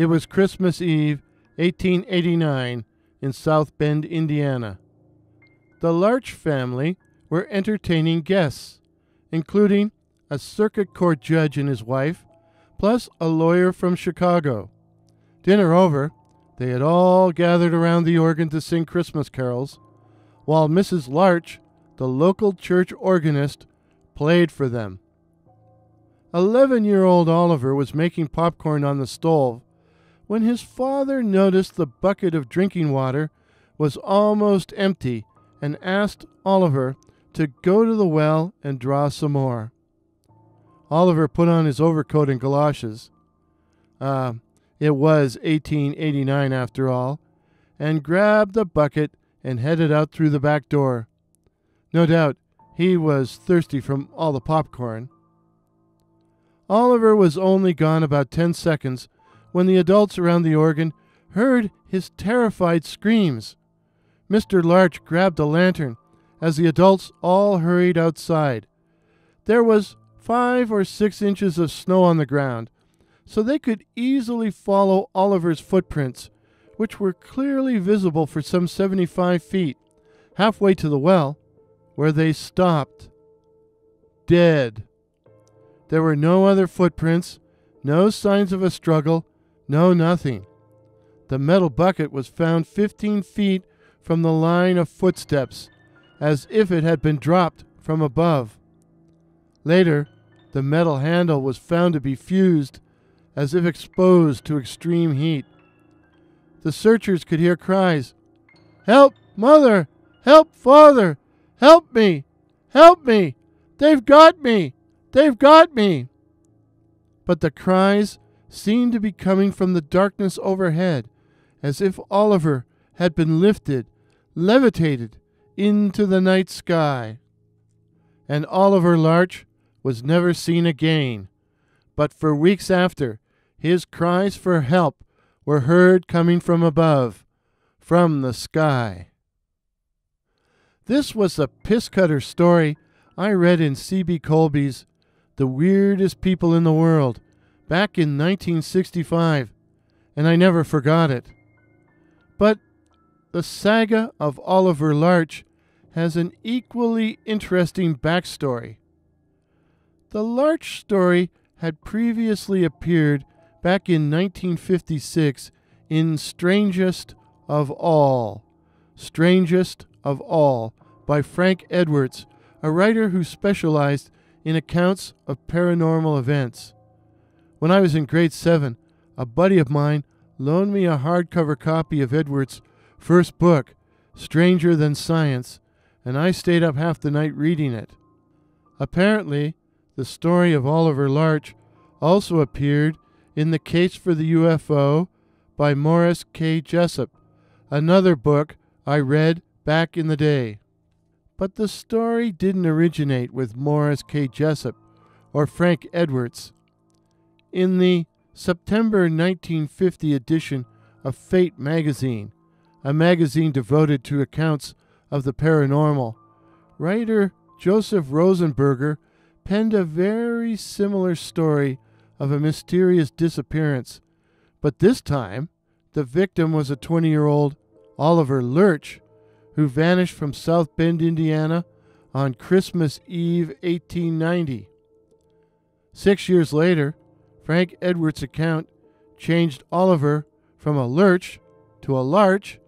It was Christmas Eve, 1889, in South Bend, Indiana. The Larch family were entertaining guests, including a circuit court judge and his wife, plus a lawyer from Chicago. Dinner over, they had all gathered around the organ to sing Christmas carols, while Mrs. Larch, the local church organist, played for them. 11-year-old Oliver was making popcorn on the stove when his father noticed the bucket of drinking water was almost empty and asked Oliver to go to the well and draw some more. Oliver put on his overcoat and galoshes. It was 1889 after all, and grabbed the bucket and headed out through the back door. No doubt he was thirsty from all the popcorn. Oliver was only gone about 10 seconds when the adults around the organ heard his terrified screams. Mr. Larch grabbed a lantern as the adults all hurried outside. There was 5 or 6 inches of snow on the ground, so they could easily follow Oliver's footprints, which were clearly visible for some 75 feet, halfway to the well, where they stopped. Dead. There were no other footprints, no signs of a struggle, no nothing. The metal bucket was found 15 feet from the line of footsteps, as if it had been dropped from above. Later, the metal handle was found to be fused, as if exposed to extreme heat. The searchers could hear cries, "Help, Mother! Help, Father! Help me! Help me! They've got me! They've got me!" But the cries seemed to be coming from the darkness overhead, as if Oliver had been lifted, levitated, into the night sky. And Oliver Larch was never seen again, but for weeks after, his cries for help were heard coming from above, from the sky. This was a piss-cutter story I read in C.B. Colby's The Weirdest People in the World back in 1965, and I never forgot it. But the saga of Oliver Larch has an equally interesting backstory. The Larch story had previously appeared back in 1956 in Strangest of All, by Frank Edwards, a writer who specialized in accounts of paranormal events. When I was in grade 7, a buddy of mine loaned me a hardcover copy of Edwards' first book, Stranger Than Science, and I stayed up half the night reading it. Apparently, the story of Oliver Larch also appeared in The Case for the UFO by Morris K. Jessup, another book I read back in the day. But the story didn't originate with Morris K. Jessup or Frank Edwards. In the September 1950 edition of Fate magazine, a magazine devoted to accounts of the paranormal, writer Joseph Rosenberger penned a very similar story of a mysterious disappearance, but this time the victim was a 20-year-old Oliver Larch, who vanished from South Bend, Indiana on Christmas Eve 1890. 6 years later, Frank Edwards' account changed Oliver from a Lurch to a Larch,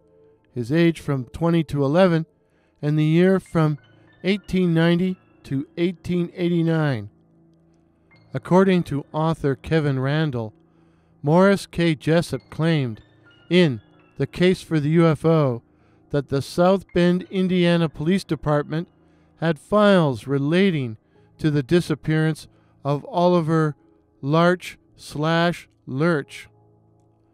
his age from 20 to 11, and the year from 1890 to 1889. According to author Kevin Randall, Morris K. Jessup claimed in The Case for the UFO that the South Bend, Indiana Police Department had files relating to the disappearance of Oliver Larch / Lurch.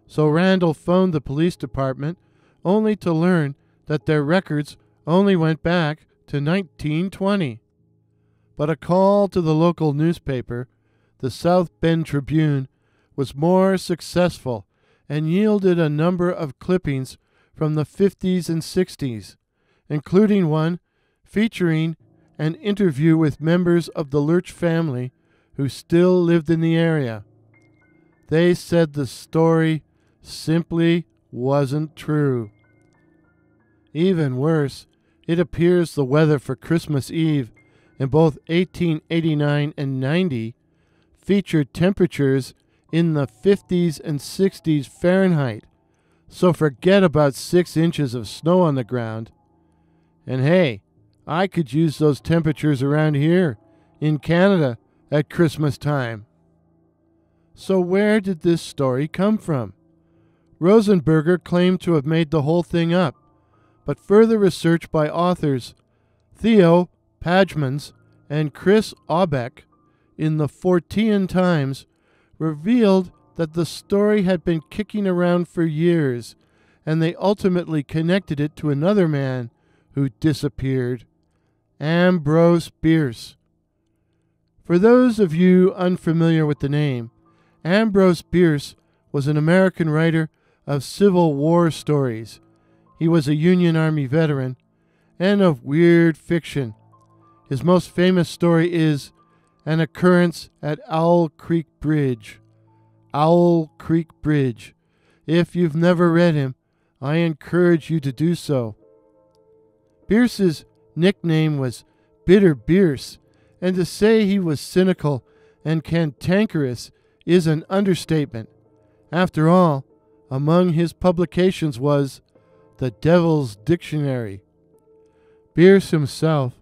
So Randall phoned the police department only to learn that their records only went back to 1920. But a call to the local newspaper, the South Bend Tribune, was more successful and yielded a number of clippings from the 50s and 60s, including one featuring an interview with members of the Larch family who still lived in the area. They said the story simply wasn't true. Even worse, it appears the weather for Christmas Eve in both 1889 and 90 featured temperatures in the 50s and 60s Fahrenheit, so forget about 6 inches of snow on the ground. And hey, I could use those temperatures around here in Canada at Christmas time. So where did this story come from? Rosenberger claimed to have made the whole thing up, but further research by authors Theo Pagmans and Chris Aubeck in the Fortean Times revealed that the story had been kicking around for years, and they ultimately connected it to another man who disappeared, Ambrose Bierce. For those of you unfamiliar with the name, Ambrose Bierce was an American writer of Civil War stories. He was a Union Army veteran, and of weird fiction. His most famous story is An Occurrence at Owl Creek Bridge. Owl Creek Bridge. If you've never read him, I encourage you to do so. Bierce's nickname was Bitter Bierce, and to say he was cynical and cantankerous is an understatement. After all, among his publications was The Devil's Dictionary. Bierce himself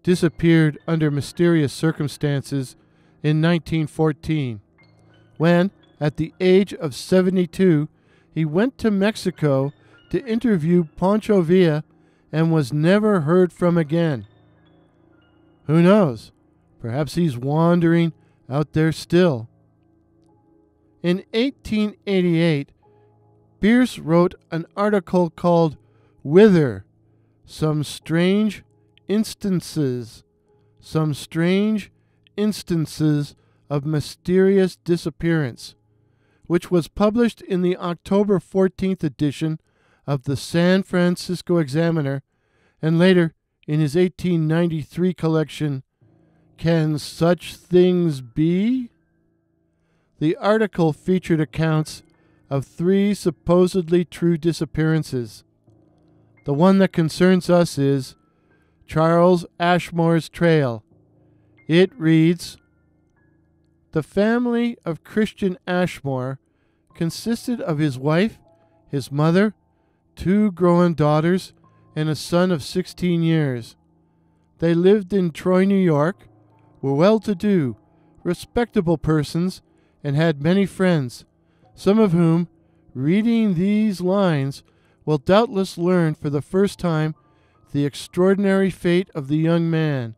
disappeared under mysterious circumstances in 1914, when, at the age of 72, he went to Mexico to interview Pancho Villa and was never heard from again. Who knows? Perhaps he's wandering out there still. In 1888, Bierce wrote an article called Whither? Some Strange Instances of Mysterious Disappearance, which was published in the October 14th edition of the San Francisco Examiner, and later in his 1893 collection, Can Such Things Be? The article featured accounts of 3 supposedly true disappearances. The one that concerns us is Charles Ashmore's Trail. It reads, The family of Christian Ashmore consisted of his wife, his mother, 2 grown daughters, and a son of 16 years. They lived in Troy, New York, were well-to-do, respectable persons, and had many friends, some of whom, reading these lines, will doubtless learn for the first time the extraordinary fate of the young man.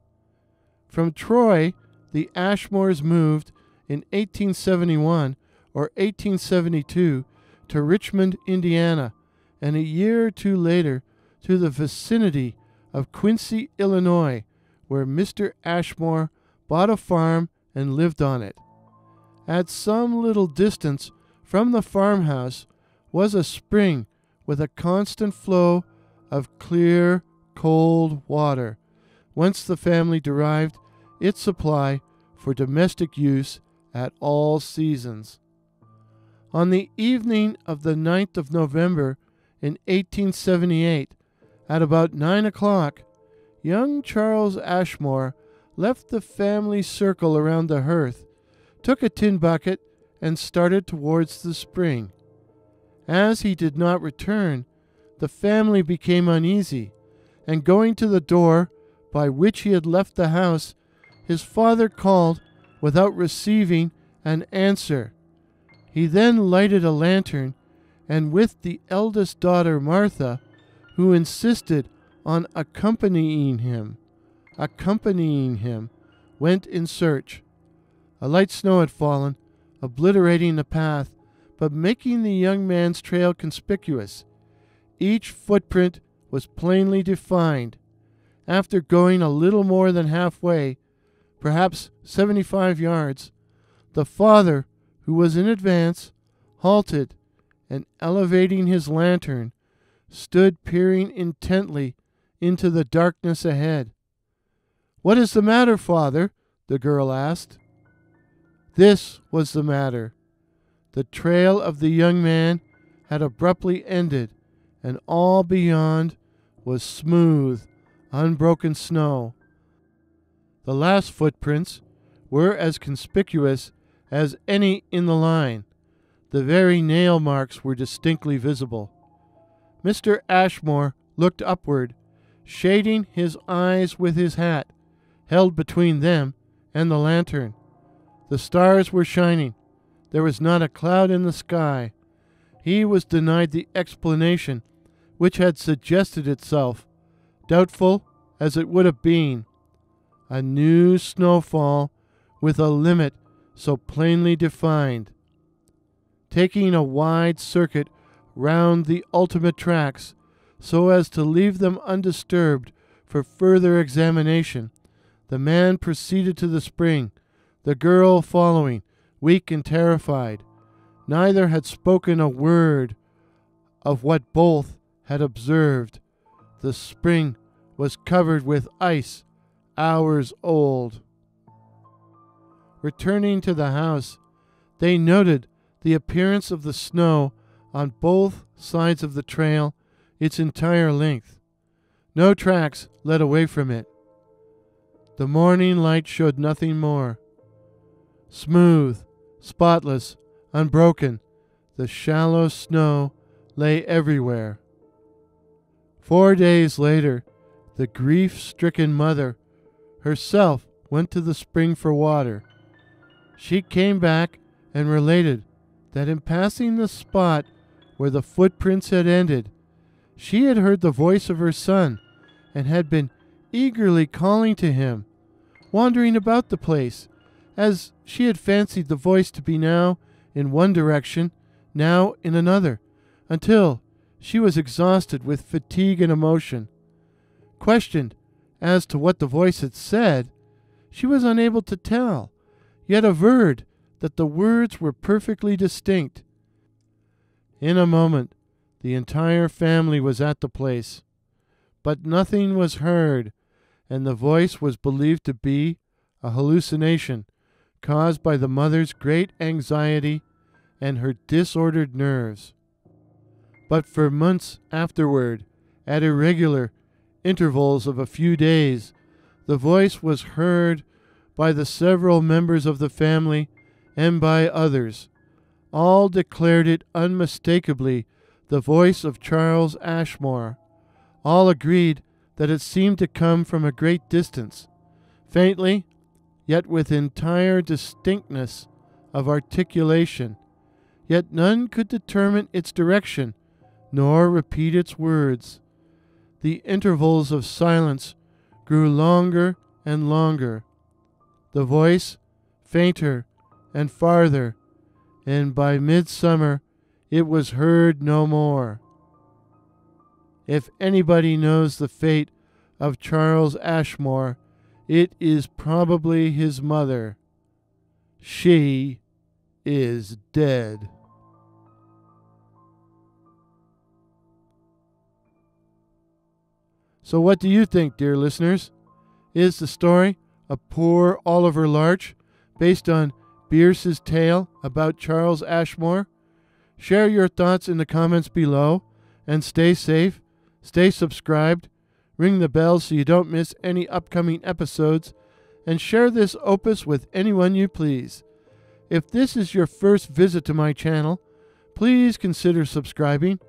From Troy, the Ashmores moved in 1871 or 1872 to Richmond, Indiana, and a year or 2 later to the vicinity of Quincy, Illinois, where Mr. Ashmore bought a farm and lived on it. At some little distance from the farmhouse was a spring with a constant flow of clear, cold water, whence the family derived its supply for domestic use at all seasons. On the evening of the 9th of November in 1878, at about 9 o'clock, young Charles Ashmore left the family circle around the hearth, took a tin bucket, and started towards the spring. As he did not return, the family became uneasy, and going to the door by which he had left the house, his father called without receiving an answer. He then lighted a lantern, and with the eldest daughter Martha, who insisted on accompanying him, went in search. A light snow had fallen, obliterating the path, but making the young man's trail conspicuous. Each footprint was plainly defined. After going a little more than halfway, perhaps 75 yards, the father, who was in advance, halted, and elevating his lantern, stood peering intently into the darkness ahead. "What is the matter, father?" the girl asked. This was the matter. The trail of the young man had abruptly ended, and all beyond was smooth, unbroken snow. The last footprints were as conspicuous as any in the line. The very nail marks were distinctly visible. Mr. Ashmore looked upward, shading his eyes with his hat, held between them and the lantern. The stars were shining. There was not a cloud in the sky. He was denied the explanation which had suggested itself, doubtful as it would have been. A new snowfall with a limit so plainly defined. Taking a wide circuit round the ultimate tracks so as to leave them undisturbed for further examination, the man proceeded to the spring, the girl following, weak and terrified. Neither had spoken a word of what both had observed. The spring was covered with ice, hours old. Returning to the house, they noted the appearance of the snow on both sides of the trail its entire length. No tracks led away from it. The morning light showed nothing more. Smooth, spotless, unbroken, the shallow snow lay everywhere. 4 days later, the grief-stricken mother herself went to the spring for water. She came back and related that in passing the spot where the footprints had ended, she had heard the voice of her son and had been eagerly calling to him, wandering about the place, as she had fancied the voice to be now in one direction, now in another, until she was exhausted with fatigue and emotion. Questioned as to what the voice had said, she was unable to tell, yet averred that the words were perfectly distinct. In a moment, the entire family was at the place, but nothing was heard, and the voice was believed to be a hallucination caused by the mother's great anxiety and her disordered nerves. But for months afterward, at irregular intervals of a few days, the voice was heard by the several members of the family and by others. All declared it unmistakably the voice of Charles Ashmore. All agreed that it seemed to come from a great distance, faintly, yet with entire distinctness of articulation. Yet none could determine its direction, nor repeat its words. The intervals of silence grew longer and longer, the voice fainter and farther, and by midsummer it was heard no more. If anybody knows the fate of Charles Ashmore, it is probably his mother. She is dead. So what do you think, dear listeners? Is the story of poor Oliver Larch based on Bierce's tale about Charles Ashmore? Share your thoughts in the comments below, and stay safe, stay subscribed, ring the bell so you don't miss any upcoming episodes, and share this opus with anyone you please. If this is your first visit to my channel, please consider subscribing.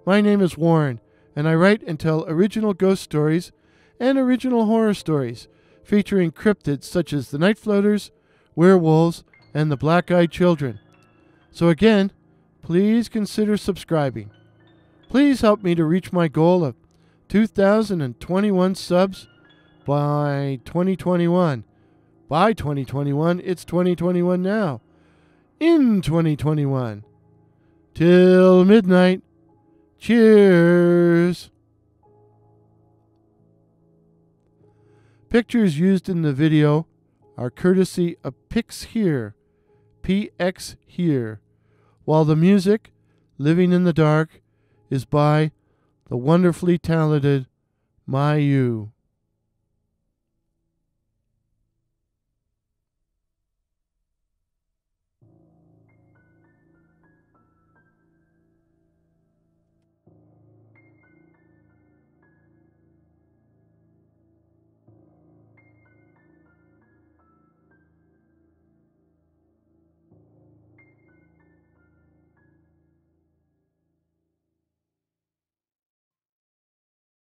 My name is Warren, and I write and tell original ghost stories and original horror stories featuring cryptids such as the Night Floaters, werewolves, and the Black-Eyed Children. So again, please consider subscribing. Please help me to reach my goal of 2,021 subs by 2021. By 2021, it's 2021 now. In 2021. Till midnight. Cheers. Pictures used in the video are courtesy of Pix Here, PX Here, while the music, Living in the Dark, is by the wonderfully talented Mayu.